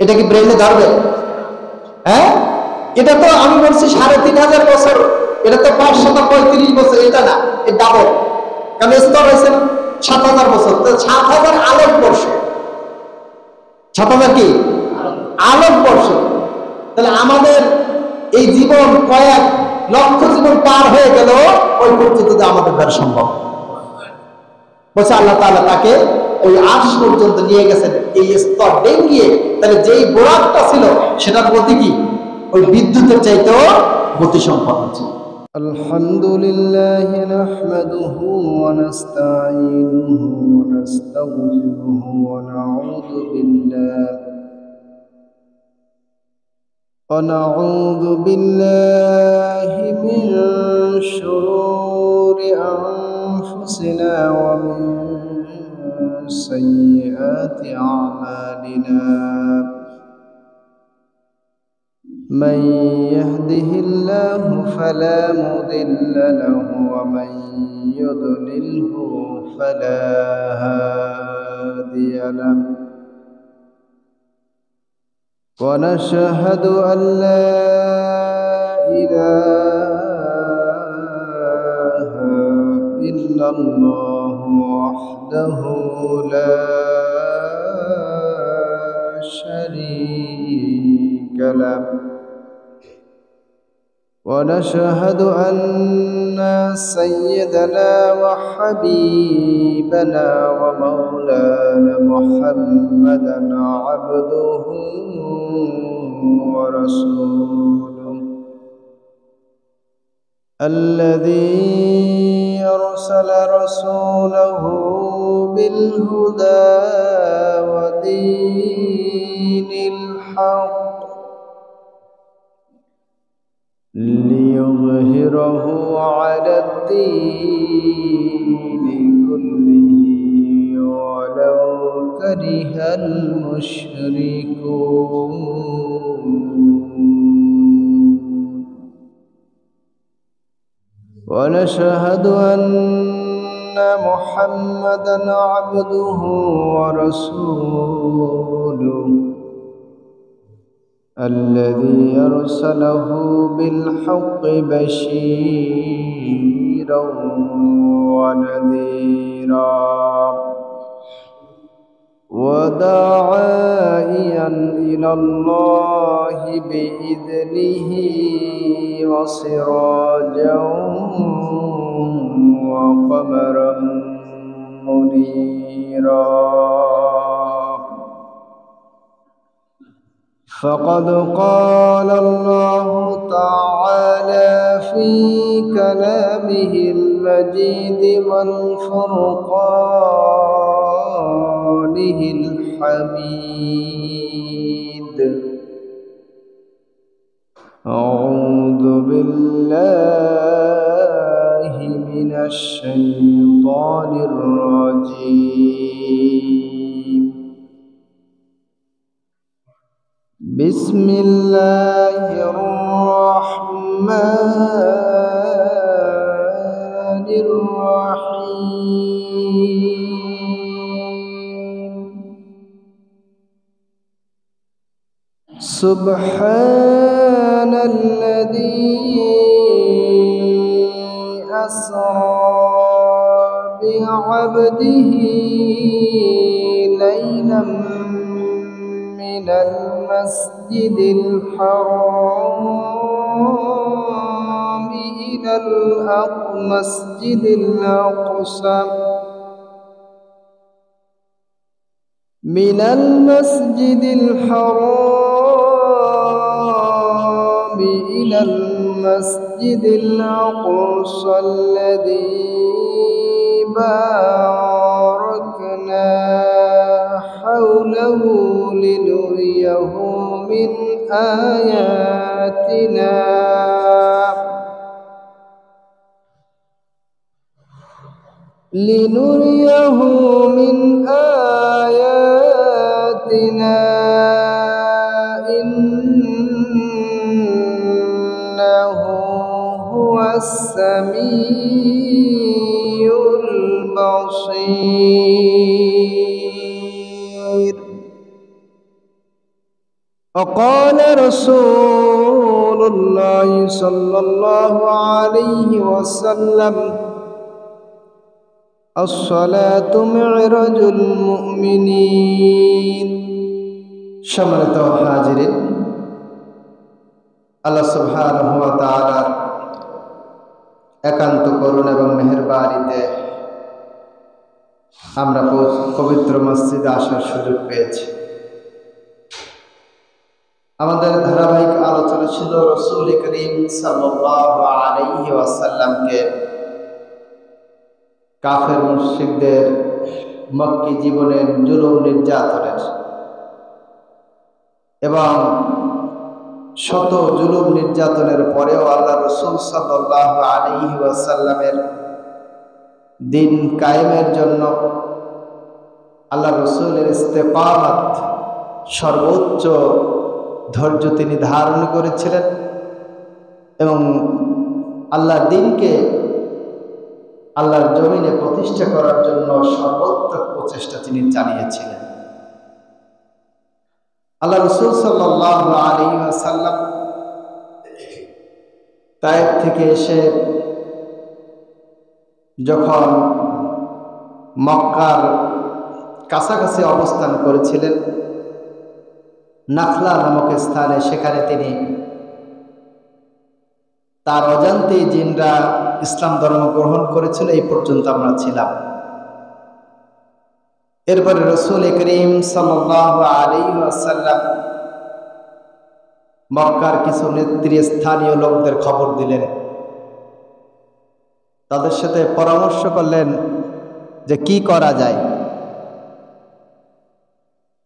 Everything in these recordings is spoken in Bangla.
এটা কি ব্রেনে ধরবে? হ্যাঁ, এটা তো আমি বলছি 3500 বছর, এটা তো 535 বছর, এটা না, এটা ডাবল। কারণ স্তর হয়েছে 7000 বছর, তো 7000 আলোকবর্ষ। 7000 কি আলোকবর্ষ। তাহলে আমাদের এই জীবন কয়েক লক্ষ জীবন পার হয়ে গেল, ওই পর্যন্ত আমাদের দ্বারা সম্ভব। বলছে আল্লাহ তাআলা তাকে ওই আরশ পর্যন্ত নিয়ে গেছেন এই স্তর ডেঙ্গিয়ে। তাহলে যেই বোরাকটা ছিল সেটার গতি কি ওই বিদ্যুতের চাইতেও গতি সম্পন্ন ছিল। আলহামদুলিল্লাহ নাহমাদুহু ওয়া নাস্তাঈনুহু ওয়া নাস্তাগফিরুহু ওয়া নাউযু বিল্লাহি মিন শুরুরি আনফুসিনা ওয়া মিন সাইয়্যাতি আ'মালিনা। من يهده الله فلا مضل له ومن يضلله فلا هادي له. ونشهد أن لا إله إلا الله وحده لا شريك له. ونشهد أن سيدنا وحبيبنا ومولانا محمدا عبده ورسوله الذي أرسل رسوله بالهدى ودين الحق ليظهره على الدين كله ولو كره المشركون. ونشهد أن محمدا عبده ورسوله الذي أرسله بالحق بشيرا ونذيرا وداعيا إلى الله بإذنه وسراجا وقمرا منيرا. فقد قال الله تعالى في كلامه المجيد والفرقانه الحميد: أعوذ بالله من الشيطان الرجيم. بسم الله الرحمن الرحيم. سبحان الذي أسرى بعبده ليلا من المسجد الحرام إلى المسجد الأقصى من المسجد الحرام إلى المسجد الأقصى الذي باركنا حوله لنريه من آياتنا إنه هو السميع البصير. وقال رسول الله صلى الله عليه وسلم الصلاة معراج المؤمنين সম্মানিত হাজিরিন, আল্লাহ সুবহানাহু ওয়া তাআলার একান্ত করুণা এবং মেহেরবানিতে আমরা পবিত্র মসজিদে আসার সুযোগ পেয়েছি। আমাদের ধারাবাহিক আলোচনা ছিল রাসূল করিম সাল্লাল্লাহু আলাইহি ওয়াসাল্লামকে কাফের মুশরিকদের মক্কি জীবনের জুলুম নির্যাতনের এবং শত জুলুম নির্যাতনের পরেও আল্লাহ রাসূল সাল্লাল্লাহু আলাইহি ওয়াসাল্লামের দিন কায়েমের জন্য আল্লাহ রাসূলের ইস্তেকামাত সর্বোচ্চ ধৈর্য তিনি ধারণ করেছিলেন এবং আল্লাহর দ্বীনকে আল্লাহর জমিনে প্রতিষ্ঠা করার জন্য সর্বোত্তম প্রচেষ্টা তিনি চালিয়েছিলেন। আল্লাহ রাসূল সাল্লাল্লাহু আলাইহি ওয়াসাল্লাম তায়েফ থেকে এসে যখন মক্কার কাছাকাছি অবস্থান করেছিলেন নাখলা নামক স্থানে, সেখানে তিনি তার অজান্তেই জিনরা ইসলাম ধর্ম গ্রহণ করেছিল। এই পর্যন্ত আমরা ছিলাম। এরপরে রাসূল করিম সাল্লাল্লাহু আলাইহি ওয়াসাল্লাম মক্কার কিছু নেতৃস্থানীয় লোকদের খবর দিলেন, তাদের সাথে পরামর্শ করলেন যে কি করা যায়।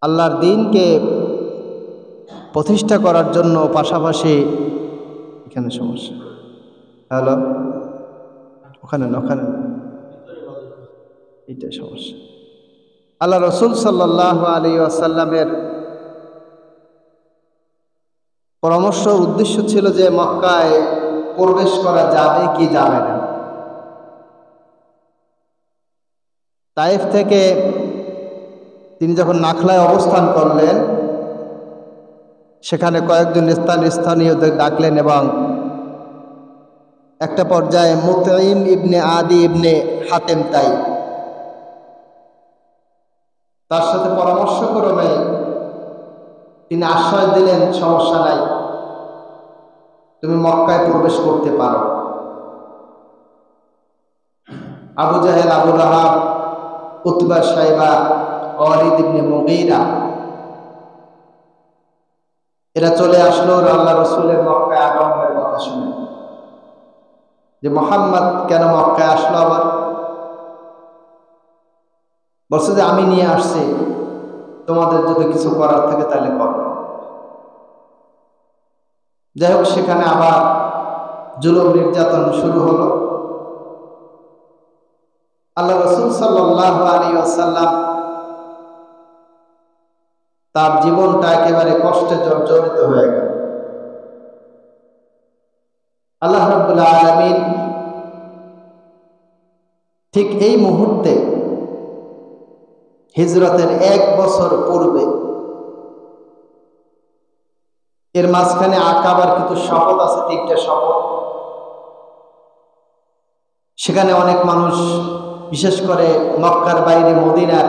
আল্লাহর দ্বীনকে প্রতিষ্ঠা করার জন্য পাশাপাশি এখানে সমস্যা, হ্যালো ওখানে এইটাই সমস্যা। আল্লাহ রাসূল সাল্লাল্লাহু আলাইহি ওয়াসাল্লামের পরামর্শ উদ্দেশ্য ছিল যে মক্কায় প্রবেশ করা যাবে কি যাবে না। তায়েফ থেকে তিনি যখন নাখলায় অবস্থান করলেন, সেখানে কয়েকজন স্থানীয়দের ডাকলেন এবং একটা পর্যায়ে মুতঈম ইবনে আদি ইবনে হাতেম তাই তার সাথে পরামর্শ ক্রমে তিনি আশ্বাস দিলেন, সমস্যা নাই, তুমি মক্কায় প্রবেশ করতে পারো। আবু জাহেল, আবু লাহাব, উতবা, শাইবা, ওয়ালিদ ইবনে মুগীরা এরা চলে আসলো আল্লাহ রাসূলের মক্কায় আগমনের কথা শুনে, যে মুহাম্মদ কেন মক্কায় আসলো আবার। বলছে যে আমি নিয়ে আসছি, তোমাদের যদি কিছু করার থাকে তাহলে করো। যাই হোক, সেখানে আবার জুলুম নির্যাতন শুরু হলো। আল্লাহ রাসূল সাল্লাল্লাহু আলাইহি ওয়াসাল্লাম তার জীবনটা একেবারে কষ্টে জর্জরিত হয়ে গেল। আল্লাহ রাব্বুল আলামিন ঠিক এই মুহূর্তে হিজরতের 1 বছর পূর্বে, এর মাঝখানে আকাবার কিছু শপথ আছে, 3টা শপথ। সেখানে অনেক মানুষ, বিশেষ করে মক্কার বাইরে মদিনার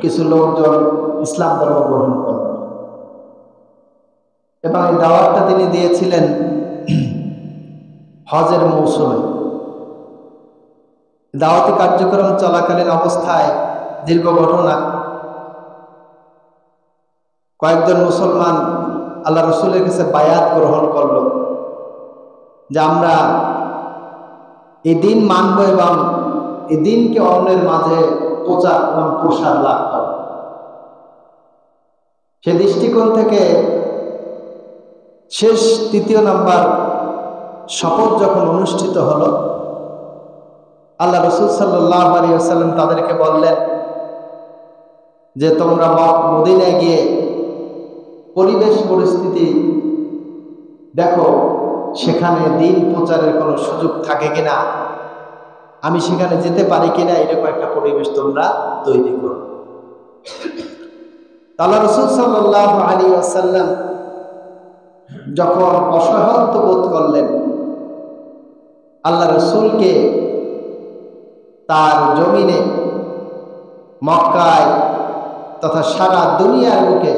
কিছু লোকজন ইসলাম ধর্ম গ্রহণ করেন এবং এই দাওয়াতটা তিনি দিয়েছিলেন হজের মৌসুমে। দাওয়াতি কার্যক্রম চলাকালীন অবস্থায় দীর্ঘ ঘটনা, কয়েকজন মুসলমান আল্লাহ রাসূলের কাছে বায়াত গ্রহণ করল যে আমরা এই দিন মানব এবং এই দিনকে অন্যের মাঝে প্রচার এবং প্রসার লাভ করব। সে দৃষ্টিকোণ থেকে শেষ 3য় নাম্বার শপথ যখন অনুষ্ঠিত হলো, আল্লাহ রাসূল সাল্লাল্লাহু আলাইহি ওয়াসাল্লাম তাদেরকে বললেন যে তোমরা মদিনায় গিয়ে পরিবেশ পরিস্থিতি দেখো, সেখানে দিন প্রচারের কোনো সুযোগ থাকে কিনা, আমি সেখানে যেতে পারি কিনা, এরকম একটা পরিবেশ তোমরা তৈরি করো। আল্লাহ রাসূল সাল্লাল্লাহু আলাইহি ওয়াসাল্লাম যখন অসহায়ত্ব বোধ করলেন, আল্লাহ রাসূলকে তার জমিনে মক্কায় তথা সারা দুনিয়ার বুকে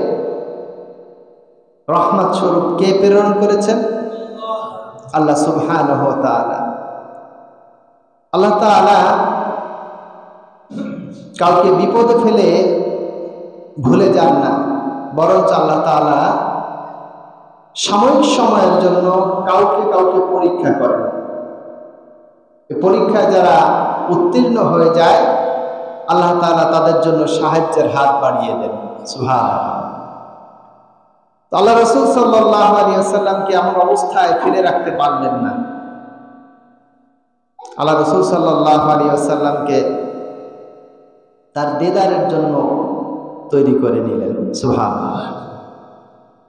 রহমত স্বরূপ কে প্রেরণ করেছেন? আল্লাহ সুবহানাহু ওয়া তাআলা। আল্লাহ তাআলা কাউকে বিপদে ফেলে ভুলে যান না, বরঞ্চ আল্লাহ তাআলা সাময়িক সময়ের জন্য কাউকে কাউকে পরীক্ষা করেন। এই পরীক্ষায় যারা উত্তীর্ণ হয়ে যায়, আল্লাহ তাআলা তাদের জন্য সাহায্যের হাত বাড়িয়ে দেন। সুবহানাল্লাহ। আল্লাহ রাসূল সাল্লাল্লাহু আলাইহি ওয়াসাল্লামকে এমন অবস্থায় ফিরে রাখতে পারলেন না। আল্লাহ রাসূল সাল্লাল্লাহু আলাইহি ওয়াসাল্লামকে তার দিদারের জন্য তৈরি করে নিলেন। সুবহানাল্লাহ।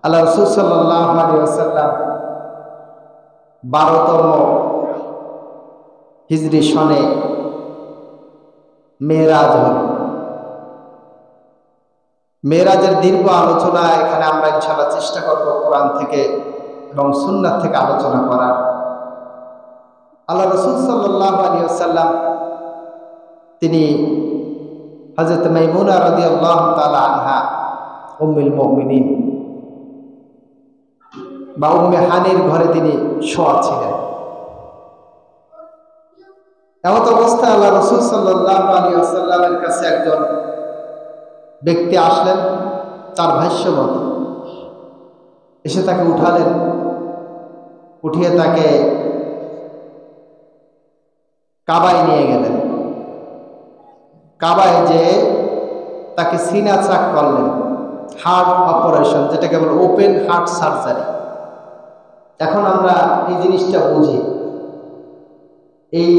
আল্লাহ রাসূল সাল্লাল্লাহু আলাইহি ওয়াসাল্লাম 12তম হিজরি সনে মেরাজ হল। মেরাজের দীর্ঘ আলোচনা এখানে আমরা ইনশাআল্লাহ চেষ্টা করব কোরআন থেকে এবং সুন্নাত থেকে আলোচনা করার। আল্লাহ রাসূল সাল্লাল্লাহু আলাইহি ওয়াসাল্লাম তিনি হযরত মাইমুনা রাদিয়াল্লাহু তাআলা আনহা উম্মুল মুমিনিন বা উম্মে হানির ঘরে তিনি শোয়া ছিলেন। এমন অবস্থায় আল্লাহ রাসূল সাল্লাল্লাহু আলাইহি ওয়াসাল্লামের কাছে একজন ব্যক্তি আসলেন তার ভাষ্যমত, এসে তাকে উঠালেন, উঠিয়ে তাকে কাবায় নিয়ে গেলেন। কাবায় যে তাকে সিনা চাক করলেন, হার্ট অপারেশন, যেটাকে বলে ওপেন হার্ট সার্জারি। এখন আমরা এই জিনিসটা বুঝি, এই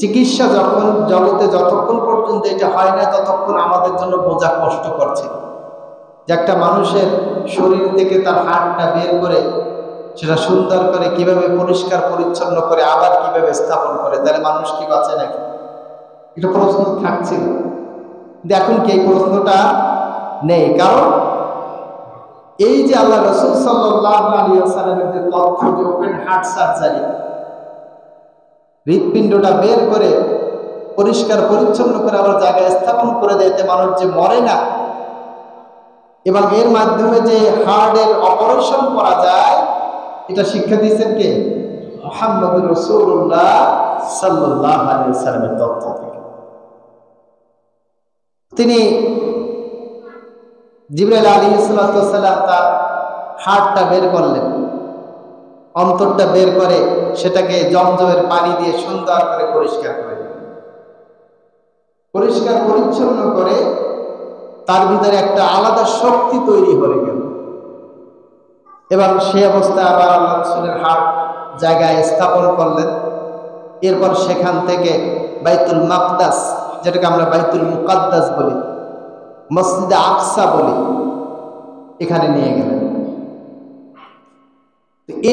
চিকিৎসা যখন জগতে যতক্ষণ পর্যন্ত এটা হয় না ততক্ষণ আমাদের জন্য বোঝা কষ্ট করছে যে একটা মানুষের শরীর থেকে তার হাড়টা বের করে সেটা সুন্দর করে কিভাবে পরিষ্কার পরিচ্ছন্ন করে আবার কিভাবে স্থাপন করে, তাহলে মানুষ কি বাঁচে নাকি? এটা প্রশ্ন থাকছিল, কিন্তু এখন কি এই প্রশ্নটা নেই। কারণ এই যে আল্লাহ রাসূল সাল্লাল্লাহু আলাইহি ওয়াসাল্লামের যে তথ্য, যে ওপেন হার্ট সার্জারি, হৃৎপিণ্ডটা বের করে পরিষ্কার পরিচ্ছন্ন করে আবার জায়গায় স্থাপন করে দিতে মানুষ যে মরে না, এবং এর মাধ্যমে যে হার্টের অপারেশন করা যায়, এটা শিক্ষা দিয়েছেন কে? মুহাম্মদুর রাসূলুল্লাহ সাল্লাল্লাহু আলাইহি ওয়াসাল্লামের তথ্য থেকে। তিনি জিবরাইল আলাইহিস সালাম তার হার্টটা বের করলেন, অন্তরটা বের করে সেটাকে জমজমের পানি দিয়ে সুন্দর করে পরিষ্কার করে দিলেন। পরিষ্কার পরিচ্ছন্ন করে তার ভিতরে একটা আলাদা শক্তি তৈরি হয়ে গেল, এবং সেই অবস্থায় আবার আল্লাহ রাসূলের হার্ট জায়গায় স্থাপন করলেন। এরপর সেখান থেকে বাইতুল মাকদাস, যেটাকে আমরা বাইতুল মুকাদ্দাস বলি, মসজিদে আকসা বলি, এখানে নিয়ে গেলেন।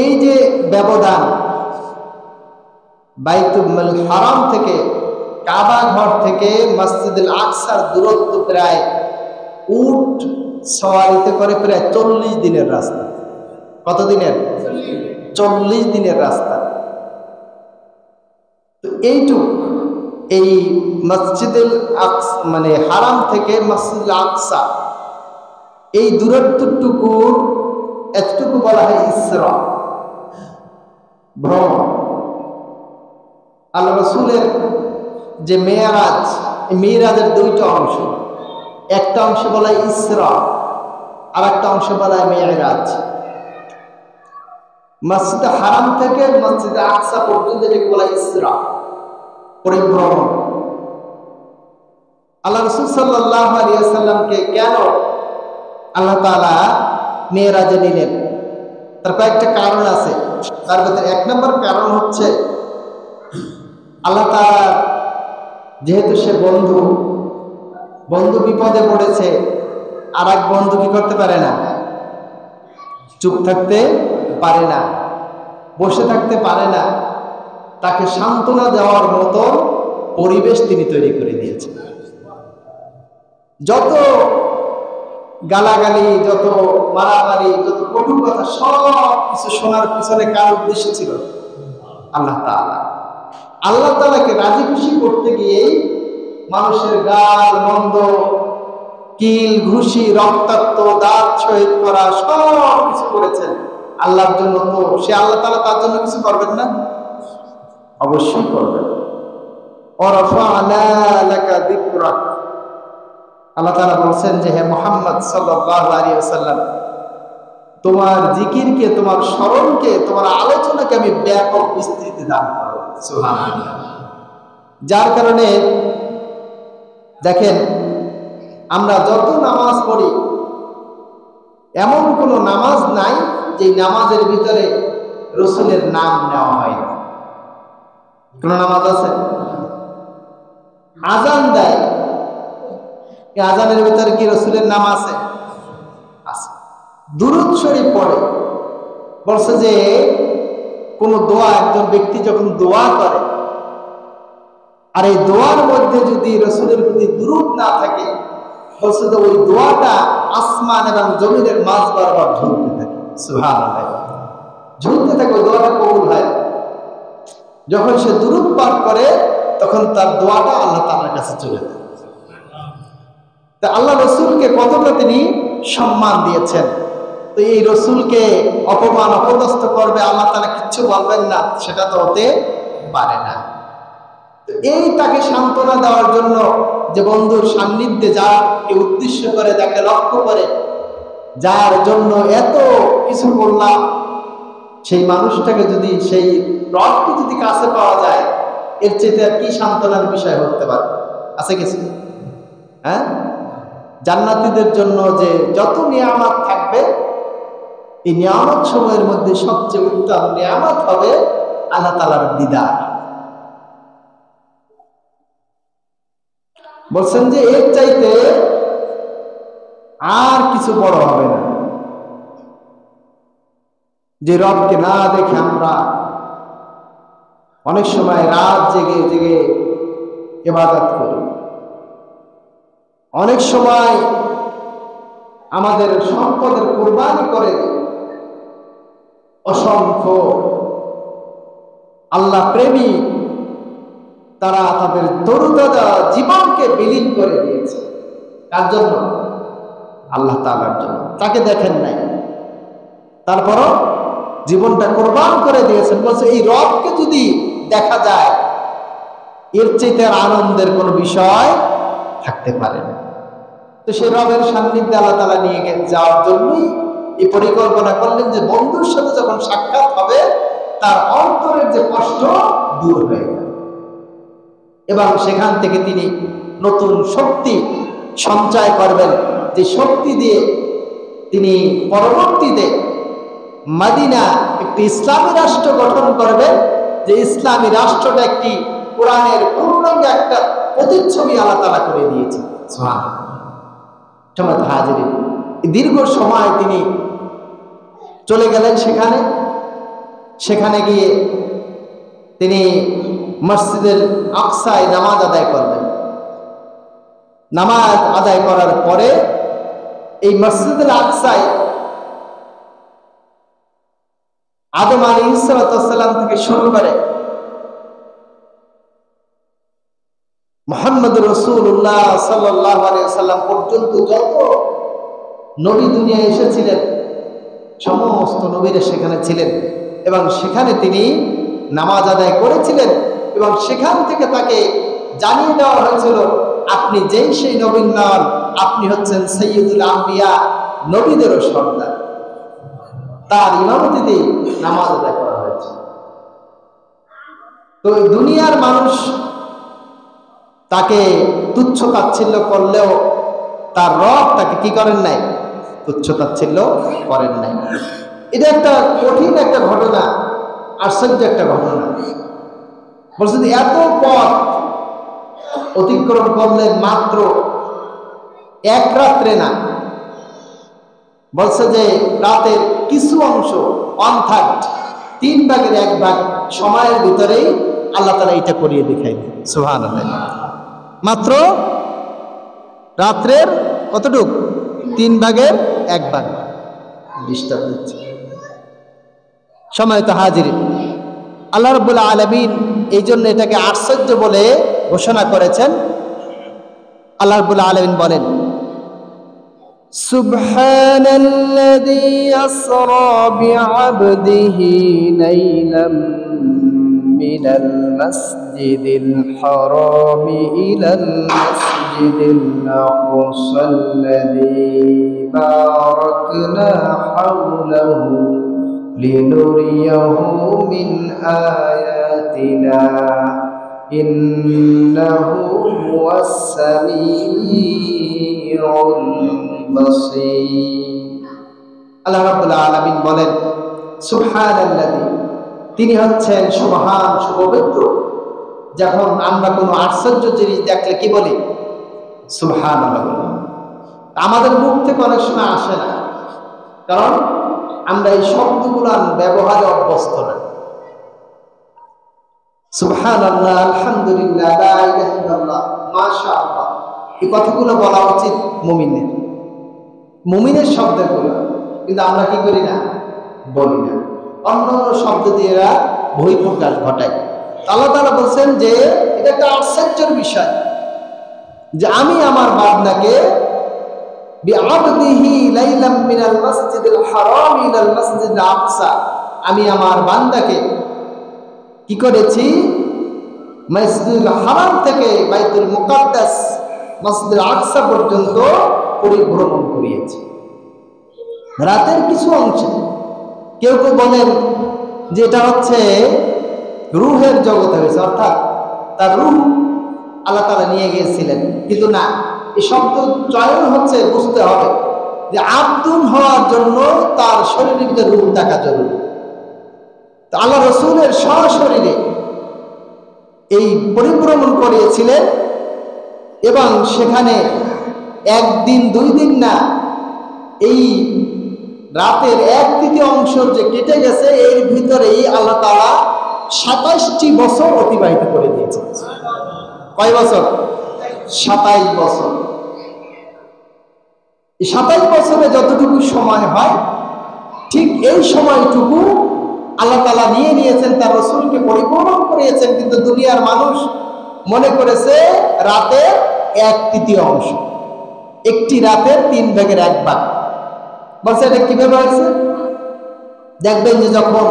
এই যে ব্যবধান, বাইতুল হারাম থেকে কাবা ঘর থেকে মসজিদুল আকসার দূরত্ব প্রায় উট সওয়ারিতে করে প্রায় 40 দিনের রাস্তা। কত দিনের? 40 দিনের রাস্তা। তো এইটুক, এই মসজিদুল আকসা মানে হারাম থেকে মসজিদুল আকসা, এই দূরত্বটুকু এতটুকু বলা হয় ইসরা, ভ্রমণ। আল্লাহ রাসূলের যে মেরাজ, এই মেরাজের দুইটা অংশ, একটা অংশ বলা হয় ইসরা, আর একটা অংশ বলা হয় মেরাজ। মসজিদ হারাম থেকে মসজিদ আকসা পর্যন্ত যেটাকে বলা হয় ইসরা, পরিভ্রমণ। আল্লাহ রাসূল সাল্লাল্লাহু আলাইহি ওয়াসাল্লামকে কেন আল্লাহ তাআলা মেরাজে নিলেন? তার কয়েকটা কারণ আছে। তার ভিতরে 1 নম্বর কারণ হচ্ছে, আল্লাহ তাআলা যেহেতু সে বন্ধু, বন্ধু বিপদে পড়েছে, আর এক বন্ধু কি করতে পারে না? চুপ থাকতে পারে না, বসে থাকতে পারে না। তাকে সান্ত্বনা দেওয়ার মতো পরিবেশ তিনি তৈরি করে দিয়েছেন। যত গালাগালি, যত মারামারি, যত কটু কথা, সব কিছু শোনার পিছনে কার উদ্দেশ্য ছিল? আল্লাহ তাআলা। আল্লাহ তাআলাকে রাজি খুশি করতে গিয়েই মানুষের গাল মন্দ, কিল ঘুষি, রক্তাক্ত, দাঁত শহীদ করা, সব কিছু করেছেন আল্লাহর জন্য। তো সে আল্লাহ তাআলা তার জন্য কিছু করবেন না? অবশ্যই করবেন। ওয়ারাফা'না লাকা যিকরাক, আল্লাহ তাআলা বলছেন যে হে মুহাম্মদ সাল্লাল্লাহু আলাইহি ওয়াসাল্লাম, তোমার জিকিরকে, তোমার স্মরণকে, তোমার আলোচনাকে আমি ব্যাপক বিস্তৃতি দান করব। সুবহানাল্লাহ। যার কারণে দেখেন, আমরা যত নামাজ পড়ি, এমন কোন নামাজ নাই যে নামাজের ভিতরে রাসূলের নাম নেওয়া হয় না। কোন নামাজ আছে? আযান দেয়, এই আযানের ভিতরে কি রাসূলের নাম আছে? আছে। দুরূদ শরীফ পড়ে, বলছে যে কোন দোয়া, একজন ব্যক্তি যখন দোয়া করে আর এই দোয়ার মধ্যে যদি রাসূলের প্রতি দুরূদ না থাকে, বলছে যে ওই দোয়াটা আসমান এবং জমিনের মাঝ বরাবর ঝুলতে থাকে। সুবহানাল্লাহ। ঝুলতে থাকে, ওই দোয়াটা কবুল হয়। যখন সে দুরূদ পাঠ করে তখন তার দোয়াটা আল্লাহ তাআলার কাছে চলে যায়। তা আল্লাহ রাসূলকে কতটা তিনি সম্মান দিয়েছেন। তো এই রাসূলকে অপমান অপদস্থ করবে, আল্লাহ তাআলা কিচ্ছু বলবেন না, সেটা তো হতে পারে না। এই তাকে সান্ত্বনা দেওয়ার জন্য যে বন্ধুর সান্নিধ্যে যাকে উদ্দেশ্য করে, যাকে লক্ষ্য করে, যার জন্য এত কিছু করলাম, সেই মানুষটাকে যদি, সেই রবকে যদি কাছে পাওয়া যায়, এর চেয়ে আর কি সান্ত্বনার বিষয় হতে পারে? আছে কিছু? হ্যাঁ, জান্নাতীদের জন্য যে যত নিয়ামত থাকবে, এই নিয়ামত সময়ের মধ্যে সবচেয়ে উত্তম নিয়ামত হবে আল্লাহ তাআলার দিদার। বলছেন যে এর চাইতে আর কিছু বড় হবে না, যে রবকে না দেখে আমরা অনেক সময় রাত জেগে জেগে ইবাদত করি, অনেক সময় আমাদের সম্পদের কুরবানি করে দিই। অসংখ্য আল্লাহ প্রেমী তারা তাদের তরুতাজা জীবনকে বিলীন করে দিয়েছে। কার জন্য? আল্লাহ তাআলার জন্য। তাকে দেখেন নাই, তারপরও জীবনটা কোরবান করে দিয়েছেন। বলছে এই রবকে যদি দেখা যায়, এর চাইতে আর আনন্দের কোনো বিষয় থাকতে পারে না। তো সে রবের সান্নিধ্যে আল্লাহ তাআলা নিয়ে যাওয়ার জন্যই এই পরিকল্পনা করলেন যে বন্ধুর সাথে যখন সাক্ষাৎ হবে, তার অন্তরের যে কষ্ট দূর হয়ে যাবে এবং সেখান থেকে তিনি নতুন শক্তি সঞ্চয় করবেন, যে শক্তি দিয়ে তিনি পরবর্তীতে মদিনা একটি ইসলামী রাষ্ট্র গঠন করবেন, যে ইসলামী রাষ্ট্রটা একটি কোরআনের পূর্ণাঙ্গ একটা প্রতিচ্ছবি আল্লাহ তাআলা করে দিয়েছেন। সুবহানাল্লাহ। হাজিরিন, দীর্ঘ সময় তিনি চলে গেলেন সেখানে গিয়ে তিনি মসজিদের আকসায় নামাজ আদায় করবেন। নামাজ আদায় করার পরে এই মসজিদুল আকসায় আদম আলাইহিস সালাম থেকে শুরু করে মুহাম্মদ রাসূলুল্লাহ সাল্লাল্লাহু আলাইহি ওয়াসাল্লাম পর্যন্ত যত নবী দুনিয়ায় এসেছিলেন, সমস্ত নবীরা সেখানে ছিলেন এবং সেখানে তিনি নামাজ আদায় করেছিলেন এবং সেখান থেকে তাকে জানিয়ে দেওয়া হয়েছিল, আপনি যেই সেই নবীর নন, আপনি হচ্ছেন সাইয়্যিদুল আম্বিয়া, নবীদেরও সর্দার। তার ইমামতিতে নামাজ আদায় করা হয়েছে। তো দুনিয়ার মানুষ তাকে তুচ্ছ তাচ্ছিল্য করলেও তার রব তাকে কি করেন নাই? তুচ্ছ তাচ্ছিল্য করেন নাই। এটা একটা কঠিন একটা ঘটনা, আশ্চর্য একটা ঘটনা। বলছেন এত পথ অতিক্রম করলেন মাত্র এক রাত্রে না, বলছে যে রাতের কিছু অংশ, 1/3, 3 ভাগের 1 ভাগ সময়ের ভিতরেই আল্লাহ তাআলা এটা করিয়ে দেখাইলেন। সুবহানাল্লাহ। মাত্র রাত্রের কতটুক? 1/3 ডিস্টার্ব হচ্ছে। সম্মানিত হাজিরিন, আল্লাহ রাব্বুল আলামিন এই জন্য এটাকে আশ্চর্য বলে ঘোষণা করেছেন। আল্লাহ রাব্বুল আলামিন বলেন, সুবহানাল্লাযী আসরা বিআবদিহি লাইলাম মিনাল মাসজিদিল হারামি ইলাল মাসজিদিল আকসাল্লাযী বারাকনা হাওলাহু লিনুরিয়াহু মিন আয়াতিনা ইন্নাহু হুয়াস সামিউল বাসীর। আল্লাহ রাব্বুল আলামিন বলেন, সুবহানাল্লাযী, তিনি হচ্ছেন সুবহান, সুপবিত্র। যখন আমরা কোনো আশ্চর্য জিনিস দেখলে কি বলি? সুবহানাল্লাহ বলি। আমাদের মুখ থেকে অনেক সময় আসে না, কারণ আমরা এই শব্দগুলো ব্যবহারে অভ্যস্ত না। সুবহানাল্লাহ, আলহামদুলিল্লাহ, লা ইলাহা ইল্লাল্লাহ, মাশাআল্লাহ, এই কথাগুলো বলা উচিত মুমিনের শব্দগুলো, কিন্তু আমরা কি করি না? বলি না। অন্য অন্য শব্দ দিয়ে এরা বহিঃপ্রকাশ ঘটায়। আল্লাহ তাআলা বলছেন যে এটা একটা আশ্চর্যের বিষয় যে আমি আমার বান্দাকে বিআবদিহি লাইলাম মিনাল মাসজিদিল হারাম ইলাল মাসজিদিল আকসা, আমি আমার বান্দাকে কি করেছি? মসজিদুল হারাম থেকে বাইতুল মুকাদ্দাস মসজিদুল আকসা পর্যন্ত পরিভ্রমণ করিয়েছি রাতের কিছু অংশে। কেউ কেউ বলেন যে এটা হচ্ছে রূহের জগতে হয়েছে, অর্থাৎ তার রূহ আল্লাহ তাআলা নিয়ে গিয়েছিলেন, কিন্তু না, এই শব্দ চয়ন হচ্ছে, বুঝতে হবে যে আব্দুল হওয়ার জন্য তার শরীরের ভিতরে রূহ থাকা জরুরি। তো আল্লাহ রসুলের সশরীরে এই পরিভ্রমণ করিয়েছিলেন এবং সেখানে 1 দিন 2 দিন না, এই রাতের 1/3 অংশ যে কেটে গেছে এর ভিতরেই আল্লাহ তাআলা 27টি বছর অতিবাহিত করে দিয়েছেন। কয় বছর? 27 বছর। এই 27 বছরে যতটুকু সময় হয়, ঠিক এই সময়টুকু আল্লাহ তাআলা নিয়ে নিয়েছেন, তার রাসূলকে পরিপূর্ণ করিয়েছেন। কিন্তু দুনিয়ার মানুষ মনে করেছে রাতের 1/3 অংশ, একটি রাতের 3/1 বলছে। এটা কিভাবে হয়েছে? দেখবেন যে যখন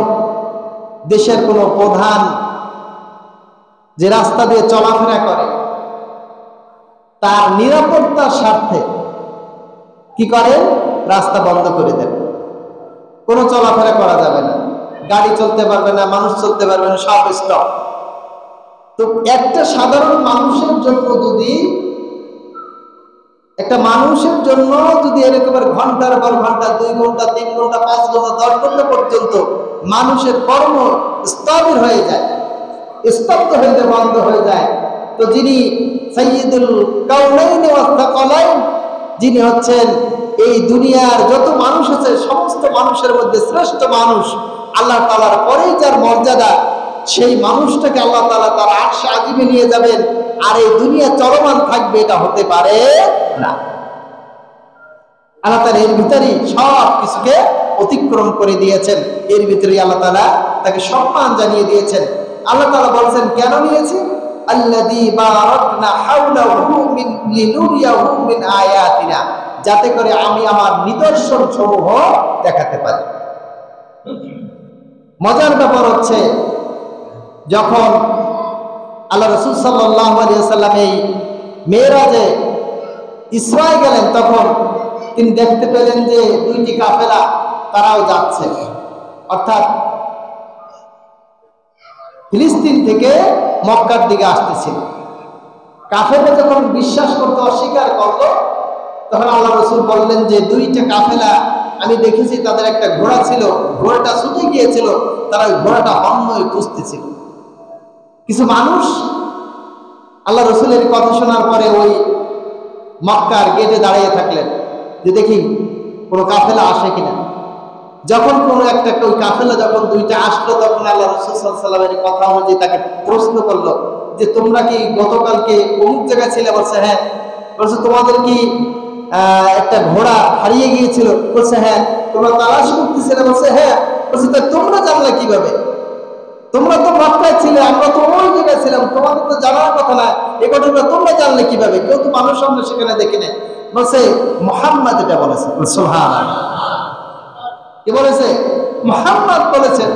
দেশের কোনো প্রধান যে রাস্তা দিয়ে চলাফেরা করে, তার নিরাপত্তার স্বার্থে কি করেন? রাস্তা বন্ধ করে দেন, কোনো চলাফেরা করা যাবে না, গাড়ি চলতে পারবে না, মানুষ চলতে পারবে না, সব স্টপ। তো একটা সাধারণ মানুষের জন্য যদি এরকম ঘন্টার পর ঘন্টা, 2 ঘন্টা, 3 ঘন্টা, 5 ঘন্টা, 10 ঘন্টা পর্যন্ত মানুষের কর্ম স্থবির হয়ে যায়, স্তব্ধ হয়ে যায়, বন্ধ হয়ে যায়, তো যিনি সাইয়্যিদুল কাউনাইন ওয়াস সাকালাইন, যিনি হচ্ছেন এই দুনিয়ার যত মানুষ আছে সমস্ত মানুষের মধ্যে শ্রেষ্ঠ মানুষ, আল্লাহ তাআলার পরেই যার মর্যাদা, সেই মানুষটাকে আল্লাহ তাআলা তার আরশে আজিমে নিয়ে যাবেন, আর এই দুনিয়া চলমান থাকবে, এটা হতে পারে না। আল্লাহ তাআলা এর ভিতরেই সব কিছুকে অতিক্রম করে দিয়েছেন, এর ভিতরেই আল্লাহ তাআলা তাকে সম্মান জানিয়ে দিয়েছেন। আল্লাহ তাআলা বলছেন কেন নিয়েছি? আল্লাযী বারাকনা হাওলাহু লিনুরিয়াহু মিন আয়াতিনা, যাতে করে আমি আমার নিদর্শন সমূহ দেখাতে পারি। মজার ব্যাপার হচ্ছে, যখন আল্লাহ রাসূল সাল্লাল্লাহু আলাইহি ওয়াসাল্লাম এই মেরাজে ইসরায় গেলেন, তখন তিনি দেখতে পেলেন যে 2টি কাফেলা তারাও যাচ্ছে, অর্থাৎ ফিলিস্তিন থেকে মক্কার দিকে আসতেছিল। কাফেররা যখন বিশ্বাস করতে অস্বীকার করলো, তখন আল্লাহ রাসূল বললেন যে 2টা কাফেলা আমি দেখেছি, তাদের একটা ঘোড়া ছিল, ঘোড়াটা ছুটে গিয়েছিল, তারা ওই ঘোড়াটা হন্যই খুঁজতেছিল। কিছু মানুষ আল্লাহ রাসূলের কথা শোনার পরে ওই মক্কার গেটে দাঁড়িয়ে থাকলেন যে দেখি কোনো কাফেলা আসে কিনা। যখন কোনো একটা ওই কাফেলা যখন 2টা আসলো, তখন আল্লাহ রাসূল সাল্লাল্লাহু আলাইহি ওয়াসাল্লামের কথা অনুযায়ী তাকে প্রশ্ন করলো যে তোমরা কি গতকালকে অমুক জায়গায় ছিলে? বলছে হ্যাঁ। বলছে তোমাদের কি একটা ঘোড়া হারিয়ে গিয়েছিল। বলছে হ্যাঁ। তোমরা তালাশ করতেছিলে? বলছে হ্যাঁ। বলছে তা তোমরা জানলে কিভাবে? তোমরা তো মক্কায় ছিলে, আমরা তো ওই জায়গায় ছিলাম, তোমাদের তো জানার কথা না। এই ঘটনা তোমরা জানলে কিভাবে? কেউ তো মানুষ আমরা সেখানে দেখি না। বলছে মুহাম্মদ এটা বলেছে। সুবহানাল্লাহ। কি বলেছে? মুহাম্মদ বলেছেন।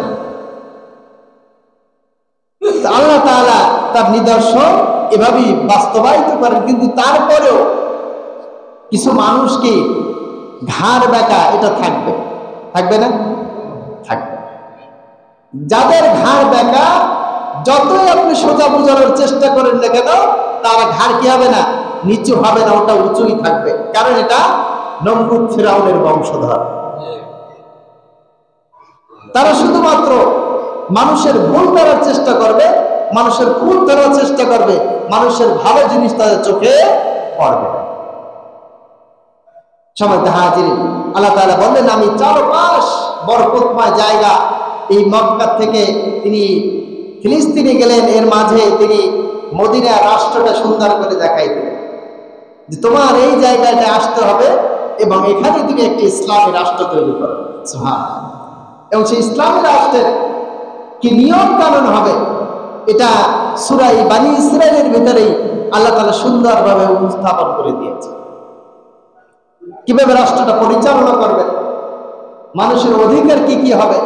আল্লাহ তাআলা তার নিদর্শন এভাবেই বাস্তবায়িত করেন। কিন্তু তারপরেও কিছু মানুষ কি ঘাড় বেঁকা এটা থাকবে, থাকবে না? থাকবে। যাদের ঘাড় বেঁকা, যতই আপনি সোজা বোঝানোর চেষ্টা করেন না কেন, তার ঘাড় কি হবে না? নিচু হবে না, ওটা উঁচুই থাকবে। কারণ এটা নমরুদ ফিরাউনের বংশধর। তারা শুধুমাত্র মানুষের ভুল ধরার চেষ্টা করবে, মানুষের ভুল ধরার চেষ্টা করবে, মানুষের ভালো জিনিস তাদের চোখে পড়বে না। সময় হাজির, আল্লাহ তাআলা বললেন আমি চারপাশ বরকতময় জায়গা, এই মক্কা থেকে তিনি ফিলিস্তিনে গেলেন, এর মাঝে তিনি মদিনা রাষ্ট্রটা সুন্দর করে দেখাই দিলেন যে তোমার এই জায়গাটা আসতে হবে এবং এখানে তুমি একটি ইসলামী রাষ্ট্র তৈরি করো। সুবহানাল্লাহ। এবং সেই ইসলামী রাষ্ট্রের কি নিয়ম কানুন হবে, এটা সূরা বানী ইসরাঈলের ভিতরেই আল্লাহ তাআলা সুন্দরভাবে উপস্থাপন করে দিয়েছে। কিভাবে রাষ্ট্রটা পরিচালনা করবে, মানুষের অধিকার কি কি হবে,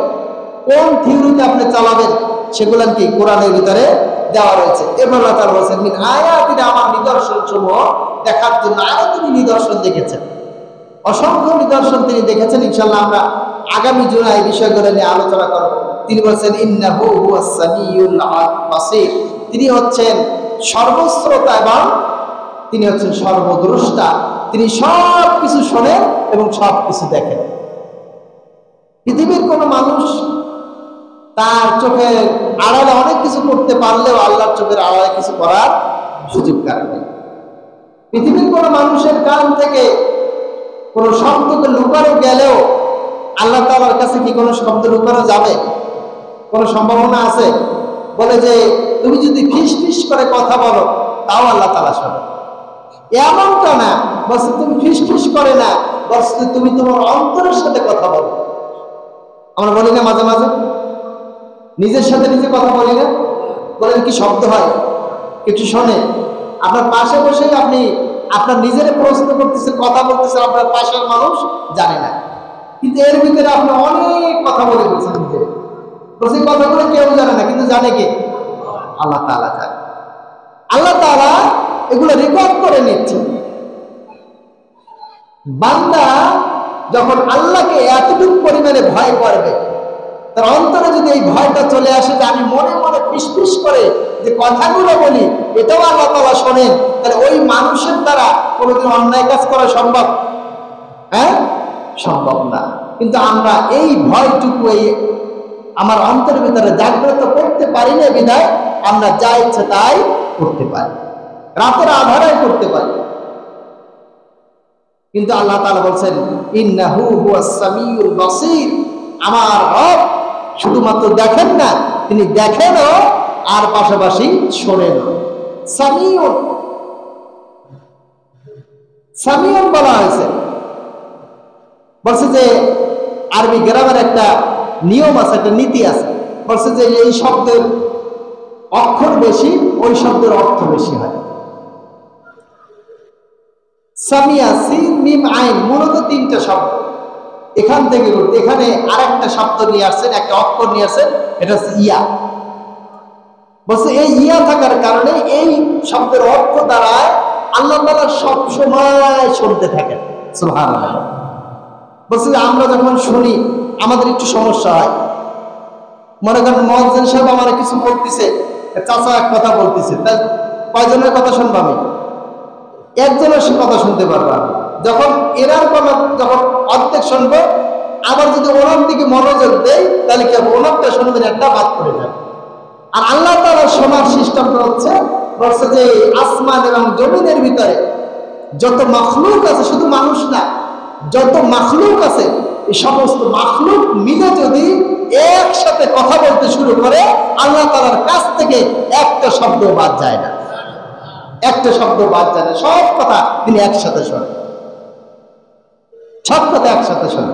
কোন থিওরিতে আপনি চালাবেন, সেগুলো কি কোরআনের ভিতরে দেওয়া রয়েছে। এবার আল্লাহ তাআলা বলেছেন মিন আয়াতিনা, আমার নিদর্শন সমূহ দেখার জন্য আরো তিনি নিদর্শন দেখেছেন, অসংখ্য নিদর্শন তিনি দেখেছেন। ইনশাআল্লাহ আমরা আগামী জুনে এই বিষয়গুলো নিয়ে আলোচনা করব। তিনি বলেছেন ইন্নাহু হুয়াস সামিউল বাসীর, তিনি হচ্ছেন সর্বশ্রোতা এবং তিনি হচ্ছেন সর্বদ্রষ্টা। তিনি সব কিছু শোনেন এবং সব কিছু দেখেন। পৃথিবীর কোনো মানুষ তার চোখের আড়ালে অনেক কিছু করতে পারলেও আল্লাহর চোখের আড়ালে কিছু করার সুযোগ নেই। পৃথিবীর কোনো মানুষের কান থেকে কোনো শব্দকে লুকানো গেলেও আল্লাহ তাআলার কাছে কি কোনো শব্দ লুকানো যাবে? কোনো সম্ভাবনা আছে? বলে যে তুমি যদি ফিস ফিস করে কথা বলো তাও আল্লাহ তাআলা শোনে, এমনটা না। বলছে তুমি ফিস ফিস করে না, বলছে তুমি তোমার অন্তরের সাথে কথা বলো। আমরা বলি না মাঝে মাঝে নিজের সাথে নিজে কথা বলি না? বলেন কি শব্দ হয়? কিছু শোনে? আপনার পাশে বসেই আপনি আপনার নিজের প্রশ্ন করতেছেন, কথা বলতেছেন, আপনার পাশের মানুষ জানে না, কিন্তু এর ভিতরে আপনি অনেক কথা বলে ফেলছেন নিজের। সেই কথাগুলো কেউ জানে না, কিন্তু জানে কে? আল্লাহ তাআলা জানে। আল্লাহ তাআলা এগুলো রেকর্ড করে নিচ্ছে। বান্দা যখন আল্লাহকে এতটুকু পরিমাণে ভয় করবে, তার অন্তরে যদি এই ভয়টা চলে আসে যে আমি মনে মনে ফিসফিস করে যে কথাগুলো বলি এটাও আল্লাহ তাআলা শোনেন, তাহলে ওই মানুষের দ্বারা কোনোদিন অন্যায় কাজ করা সম্ভব? হ্যাঁ, সম্ভব না। কিন্তু আমরা এই ভয়টুকু এই আমার অন্তরের ভিতরে জাগ্রত করতে পারি না বিধায় আমরা যা ইচ্ছে তাই করতে পারি, রাতের আধারায় করতে পারি। কিন্তু আল্লাহ তাআলা বলছেন ইন্নাহু হুয়াস সামিউল বাসীর, আমার রব শুধুমাত্র দেখেন না, তিনি দেখেনও আর পাশাপাশি শোনেন। সামিউন, সামিউন বলা হয়েছে। বলছে যে আরবি গ্রামের একটা নিয়ম আছে, একটা নীতি আছে। বলছে যে এই শব্দের অক্ষর বেশি, ওই শব্দের অর্থ বেশি হয়। সামিয়া, সিন মিম আইন, মূলত তিনটা শব্দ এখান থেকে। এখানে আরেকটা শব্দ নিয়ে আসছেন, একটা অক্ষর নিয়ে আসছেন, এটা হচ্ছে ইয়া। বলছে এই ইয়া থাকার কারণে এই শব্দের অর্থ দ্বারায় আল্লাহ তাআলা সব সময় শুনতে থাকেন। সুবহানাল্লাহ। বলছে যে আমরা যখন শুনি আমাদের একটু সমস্যা হয়। মনে করেন মুয়াজ্জিন সাহেব আমার কিছু বলতেছে, চাচা এক কথা বলতেছে, তাই কয়জনের কথা শুনবো আমি? একজনের কথা শুনতে পারবা। যখন এরার কথা যখন অর্ধেক শুনবো, আবার যদি ওনার দিকে মনোযোগ দেয় তাহলে কি হবে? ওনারটা শুনবেন, একটা বাদ পড়ে যাবে। আর আল্লাহ তাআলার শোনার সিস্টেমটা হচ্ছে বলছে যে আসমান এবং জমিনের ভিতরে যত মাখলুক আছে, শুধু মানুষ না, যত মাখলুক আছে এই সমস্ত মাখলুক মিলে যদি একসাথে কথা বলতে শুরু করে, আল্লাহ তাআলার কাছ থেকে একটা শব্দ বাদ যায় না, একটা শব্দ বাদ যায় না, সব কথা তিনি একসাথে শোনেন। সব কথা একসাথে শোনা।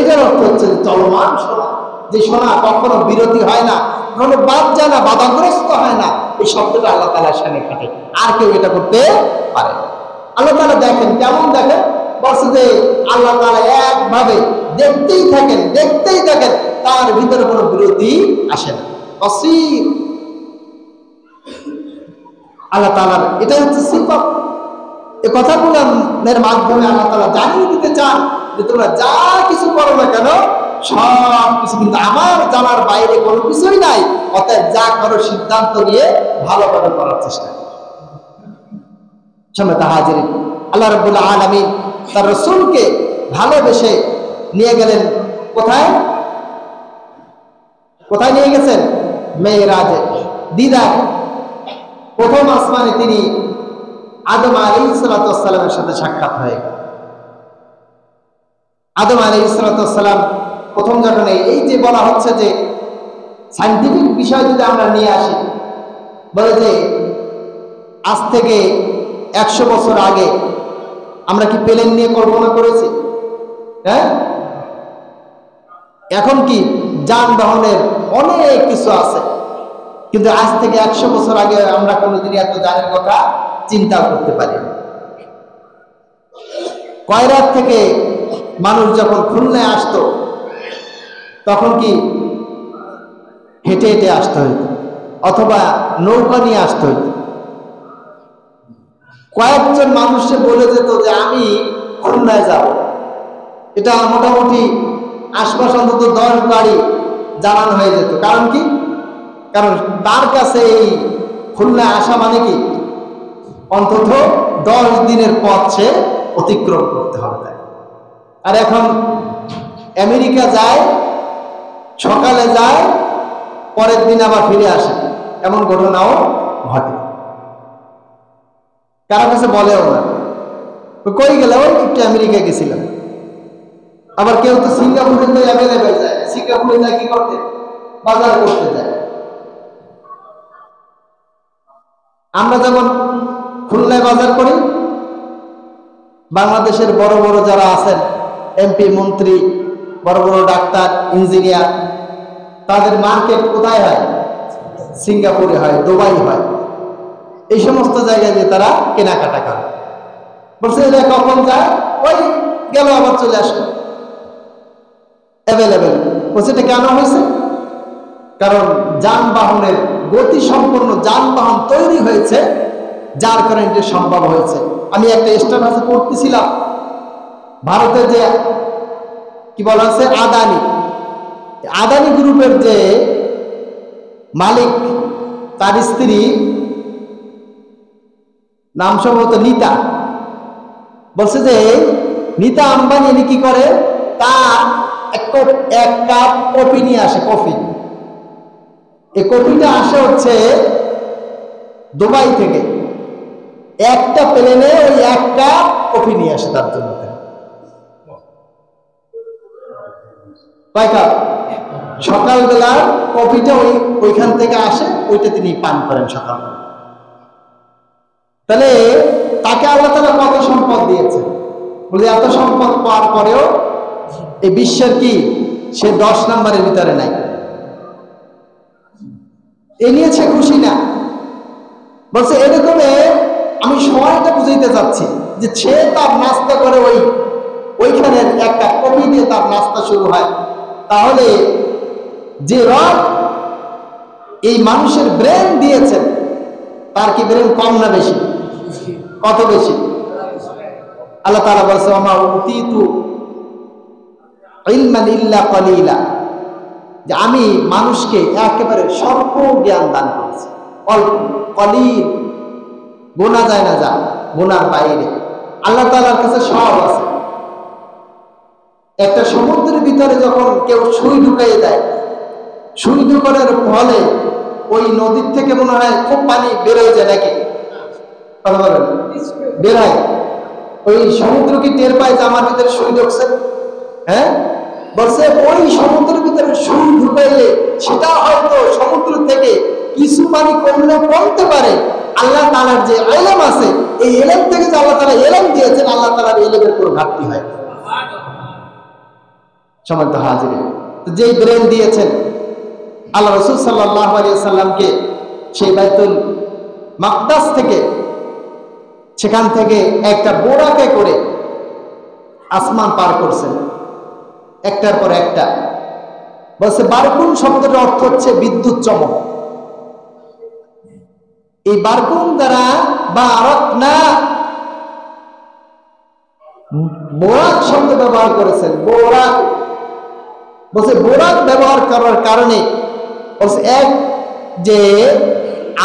এটার অর্থ হচ্ছে চলমান শোনা, যে শোনা কখনো বিরতি হয় না, কখনো বাদ যায় না, বাধাগ্রস্ত হয় না। এই শব্দটা আল্লাহ তাআলার শানে খাটে, আর কেউ এটা করতে পারে না। আল্লাহ তাআলা দেখেন, কেমন দেখেন, বলছে যে আল্লাহ তাআলা একভাবে দেখতেই থাকেন, দেখতেই থাকেন, তার ভিতরে কোনো বিরতি আসে না। বসীর আল্লাহ তাআলার এটাই হচ্ছে সিফাত। এই কথাগুলোর মাধ্যমে আল্লাহ তাআলা জানিয়ে দিতে চান যে তোমরা যা কিছু করো না কেন, সব কিছু কিন্তু আমার জানার বাইরে কোনো কিছুই নাই। অতএব যা করো সিদ্ধান্ত নিয়ে ভালোভাবে করার চেষ্টা করো। সম্মানিত হাজিরিন, আল্লাহ রাব্বুল আলামিন তার রাসূলকে ভালোবেসে নিয়ে গেলেন কোথায়? কোথায় নিয়ে গেছেন? মেরাজে, দিদার। প্রথম আসমানে তিনি আদম আলাইহিস সালাতু ওয়াস সালামের সাথে সাক্ষাৎ হয়ে গেল। আদম আলাইহিস সালাতু ওয়াস সালাম প্রথম ঘটনা এই যে বলা হচ্ছে যে সায়েন্টিফিক বিষয় যদি আমরা নিয়ে আসি, বলে যে আজ থেকে 100 বছর আগে আমরা কি প্লেন নিয়ে কল্পনা করেছি? হ্যাঁ, এখন কি যানবাহনের অনেক কিছু আছে, কিন্তু আজ থেকে 100 বছর আগে আমরা কোনোদিন এত যানের কথা চিন্তা করতে পারি না। কয়রাত থেকে মানুষ যখন খুলনায় আসতো, তখন কি হেঁটে হেঁটে আসতে হইত, অথবা নৌকা নিয়ে আসতে হইত। কয়েকজন মানুষে বলে যেত যে আমি খুলনায় যাব, এটা মোটামুটি আশপাশ অন্তত 10 বাড়ি জানানো হয়ে যেত। কারণ কি? কারণ তার কাছে এই খুলনায় আসা মানে কি অন্তত 10 দিনের পথ সে অতিক্রম করতে হবে। আর এখন আমেরিকা যায়, সকালে যায়, পরের দিন আবার ফিরে আসে, এমন ঘটনাও ঘটে। কারো কাছে বলেও না কই গেল, ওই একটু আমেরিকা গেছিলাম। আবার কেউ তো সিঙ্গাপুরে তো অ্যাভেলেবেল যায়, সিঙ্গাপুরে যায় কি করতে? বাজার করতে যায়। আমরা যেমন খুলনায় বাজার করি, বাংলাদেশের বড় বড় যারা আছেন, এমপি, মন্ত্রী, বড় বড় ডাক্তার, ইঞ্জিনিয়ার, তাদের মার্কেট কোথায় হয়? সিঙ্গাপুরে হয়, দুবাই হয়, এই সমস্ত জায়গায় যে তারা কেনাকাটা করে। বলছে এটা কখন যায়? ওই গেল আবার চলে আসলো, অ্যাভেলেবেল। বলছে এটা কেন হয়েছে? কারণ যানবাহনের গতি সম্পন্ন যানবাহন তৈরি হয়েছে, যার কারণে এটা সম্ভব হয়েছে। আমি একটা স্ট্যাটাসে পড়তেছিলাম, ভারতের যে কি বলা আছে আদানি গ্রুপের যে মালিক, তার স্ত্রী নাম সম্ভবত নীতা, বলছে যে নীতা আম্বানি কি করে, তার এক কাপ কফি নিয়ে আসে। কফি, এই কফিটা আসে হচ্ছে দুবাই থেকে। একটা প্লেনে ওই এক কাপ কফি নিয়ে আসে তার জন্য। কয় কাপ? সকালবেলার কফিটা ওইখান থেকে আসে, ওইটা তিনি পান করেন সকালবেলা। তাহলে তাকে আল্লাহ তাআলা কত সম্পদ দিয়েছে? বলে এত সম্পদ পাওয়ার পরেও এই বিশ্বের কি সে 10 নম্বরের ভিতরে নাই। এ নিয়ে সে খুশি না। বলছে এরকমে আমি সময়টা বুঝাইতে চাচ্ছি যে সে তার নাস্তা করে ওইখানে একটা কফি দিয়ে তার নাস্তা শুরু হয়। তাহলে যে রব এই মানুষের ব্রেন দিয়েছেন, তার কি ব্রেন কম না বেশি? কত বেশি? আল্লাহ তাআলা বলেছে ওমা উতিতু ইলমান ইল্লা কলিলা, যে আমি মানুষকে একেবারে স্বল্প জ্ঞান দান করেছি। কলিল, গোনা যায় না, যা গোনার বাইরে। আল্লাহ তাআলার কাছে সব আছে। একটা সমুদ্রের ভিতরে যখন কেউ সুই ঢুকাইয়ে দেয়, সুই ঢুকানোর ফলে ওই নদীর থেকে মনে হয় খুব পানি বের হয়ে যায় নাকি? কথা বলেন, বের হয়। ওই সমুদ্র কি টের পায় যে আমার ভিতরে সুই ঢুকছে? হ্যাঁ, বলছে ওই সমুদ্রের ভিতরে সুই ঢুকাইলে সেটা হয়তো সমুদ্র থেকে কিছু পানি কমতে পারে। আল্লাহ তাআলার যে ইলম আছে, এই ইলম থেকে যে আল্লাহ তাআলা ইলম দিয়েছেন, আল্লাহ তাআলার ইলমের কোনো ঘাটতি হয় না। সম্মানিত হাজিরিন, যেই ব্রেন দিয়েছেন আল্লাহ রাসূল সাল্লাল্লাহু আলাইহি সাল্লামকে সেই বাইতুল মাকদাস থেকে, সেখান থেকে একটা বোরাকে করে আসমান পার করছেন একটার পর একটা। বলছে বারকুন শব্দটার অর্থ হচ্ছে বিদ্যুৎ চমক। এই বারকুন দ্বারা বারাকনা, বোরাক শব্দ ব্যবহার করেছেন। বোরাক বলছে বোরাক ব্যবহার করার কারণে বলছে এক যে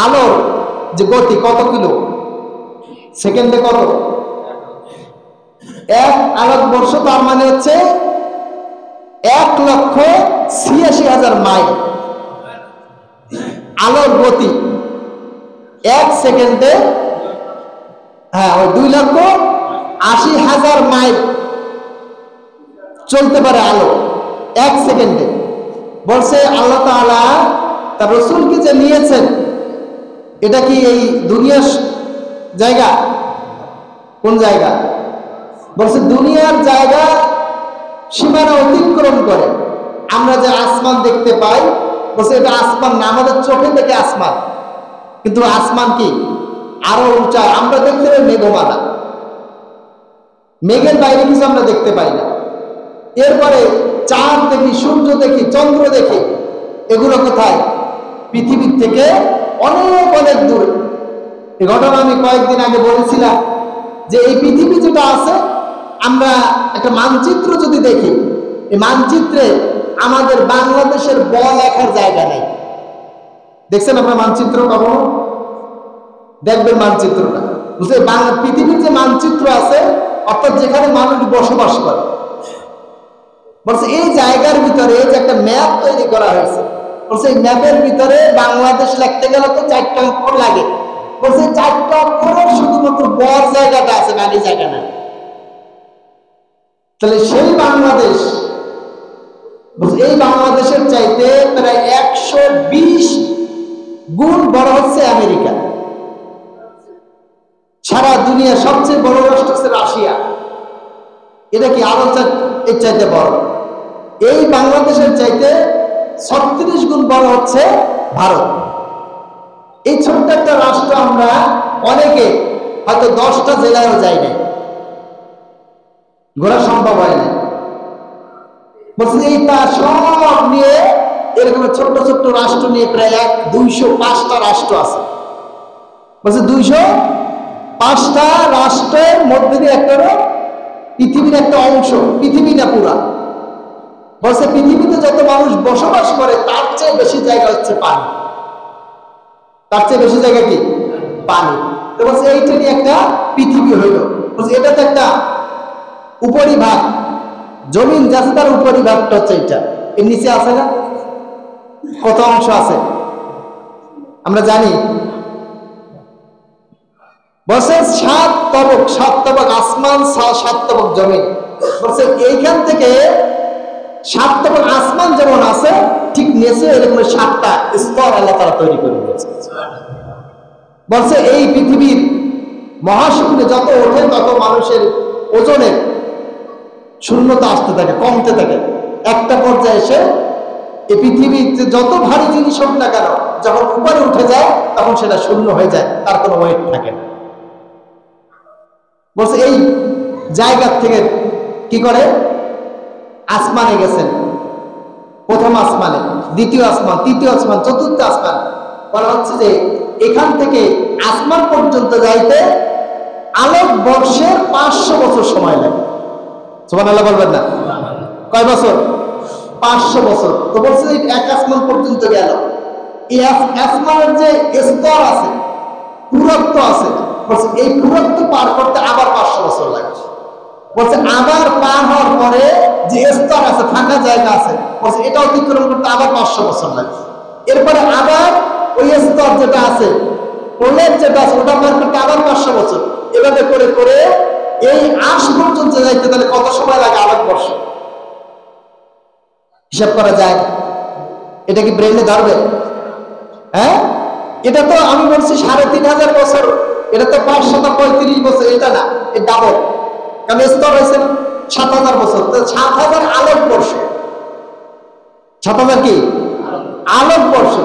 আলোর যে গতি কত কিলো সেকেন্ডে, কত 1 আলোকবর্ষ, তার মানে হচ্ছে 1,86,000 মাইল আলোর গতি 1 সেকেন্ডে। হ্যাঁ, ওই 2,80,000 মাইল চলতে পারে আলো 1 সেকেন্ডে। বলছে আল্লাহ তাআলা তার রাসূলকে যে নিয়েছেন, এটা কি এই দুনিয়ার জায়গা? কোন জায়গা? বলছে দুনিয়ার জায়গা সীমানা অতিক্রম করে আমরা যে আসমান দেখতে পাই, বলছে এটা আসমান না, আমাদের চোখে দেখে আসমান, কিন্তু আসমান কি আরো উঁচা। আমরা দেখতে পাই মেঘমালা, মেঘের বাইরে কিছু আমরা দেখতে পাই না। এরপরে চাঁদ দেখি, সূর্য দেখি, চন্দ্র দেখি, এগুলো কোথায়? পৃথিবীর থেকে অনেক অনেক দূরে। এই ঘটনা আমি কয়েকদিন আগে বলেছিলাম যে এই পৃথিবী যেটা আছে, আমরা একটা মানচিত্র যদি দেখি, এই মানচিত্রে আমাদের বাংলাদেশের ব লেখার জায়গা নেই। দেখছেন আপনার মানচিত্র? কখনো দেখবেন মানচিত্রটা, বুঝলে বাংলা পৃথিবীর যে মানচিত্র আছে, অর্থাৎ যেখানে মানুষ বসবাস করে, বলছে এই জায়গার ভিতরে যে একটা ম্যাপ তৈরি করা হয়েছে, বলছে এই ম্যাপের ভিতরে বাংলাদেশ লিখতে গেলে তো 4টা অক্ষর লাগে। বলছে 4টা অক্ষরের শুধুমাত্র বড় জায়গাটা আছে, বাকি জায়গা নাই। তাহলে সেই বাংলাদেশ, এই বাংলাদেশের চাইতে প্রায় 120 গুণ বড় হচ্ছে আমেরিকা। সারা দুনিয়ার সবচেয়ে বড় রাষ্ট্র হচ্ছে রাশিয়া, এটা কি আরো এর চাইতে বড়। এই বাংলাদেশের চাইতে 36 গুণ বড় হচ্ছে ভারত। এই ছোট্ট একটা রাষ্ট্র আমরা অনেকে হয়তো 10টা জেলায়ও যাই নাই, ঘোরা সম্ভব হয় না। বলছে এইটা সব নিয়ে এরকম ছোট্ট ছোট্ট রাষ্ট্র নিয়ে প্রায় 205টা রাষ্ট্র আছে। বলছে 205টা রাষ্ট্রের মধ্যে দিয়ে একটা পৃথিবীর একটা অংশ, পৃথিবী না পুরা। বলছে পৃথিবীতে যত মানুষ বসবাস করে তার চেয়ে বেশি জায়গা হচ্ছে পানি, তার চেয়ে বেশি জায়গা কি পানি। তো বলছে এইটা নিয়ে একটা পৃথিবী হইল। বলছে এটা তো একটা উপরিভাগ, জমিন যাচ্ছে তার উপরিভাগটা হচ্ছে এটা, এর নিচে আছে না কত অংশ আছে আমরা জানি। বলছে 7 তবক আসমান, 7 তবক জমিন। বলছে এইখান থেকে 7 তবক আসমান যেমন আছে, ঠিক নিচে এরকম 7টা স্তর আল্লাহ তাআলা তৈরি করে দিয়েছে। বলছে এই পৃথিবীর মহাশূন্যে যত ওঠে তত মানুষের ওজনের শূন্যতা আসতে থাকে, কমতে থাকে। একটা পর্যায়ে এসে এই পৃথিবীতে যত ভারী জিনিস হোক না কেন, যখন উপরে উঠে যায় তখন সেটা শূন্য হয়ে যায়, তার কোনো ওয়েট থাকে না। বলছে এই জায়গা থেকে কি করে আসমানে গেছেন, প্রথম আসমানে, দ্বিতীয় আসমান, তৃতীয় আসমান, চতুর্থ আসমান। বলা হচ্ছে যে এখান থেকে আসমান পর্যন্ত যাইতে আলোক বর্ষের 500 বছর সময় লাগে। সুবহানাল্লাহ বলবেন না? কয় বছর? 500 বছর। তো বলছে এক আসমান পর্যন্ত গেল, এই আসমানের যে স্তর আছে, পুরুত্ব আছে, বলছে এই পুরুত্ব পার করতে আবার 500 বছর লাগে। বলছে আবার পার হওয়ার পরে যে স্তর আছে, ফাঁকা জায়গা আছে, বলছে এটা অতিক্রম করতে আবার 500 বছর লাগে। এরপরে আবার ওই স্তর যেটা আছে, প্রলেপ যেটা আছে, ওটা পার করতে আবার 500 বছর। এভাবে করে করে এই আশ পর্যন্ত যাইতে তাহলে কত সময় লাগে? আলোকবর্ষ। হিসাব করা যায়? এটা কি ব্রেনে ধরবে? হ্যাঁ, এটা তো আমি বলছি 3500 বছর, এটা তো 535 বছর, এটা না, এর ডাবল। কারণ স্তর হয়েছে 7000 বছর, তো 7000 আলোকবর্ষ। ৭,০০০ কি আলোকবর্ষ।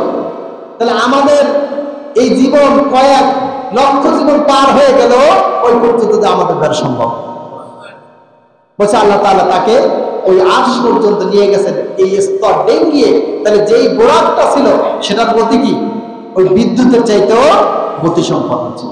তাহলে আমাদের এই জীবন কয়েক লক্ষ জীবন পার হয়ে গেল ওই পর্যন্ত আমাদের দ্বারা সম্ভব। বলছে আল্লাহ তাআলা তাকে ওই আরশ পর্যন্ত নিয়ে গেছেন এই স্তর ডেঙ্গিয়ে। তাহলে যেই বোরাকটা ছিল সেটার গতি কি ওই বিদ্যুতের চাইতেও গতি সম্পন্ন ছিল।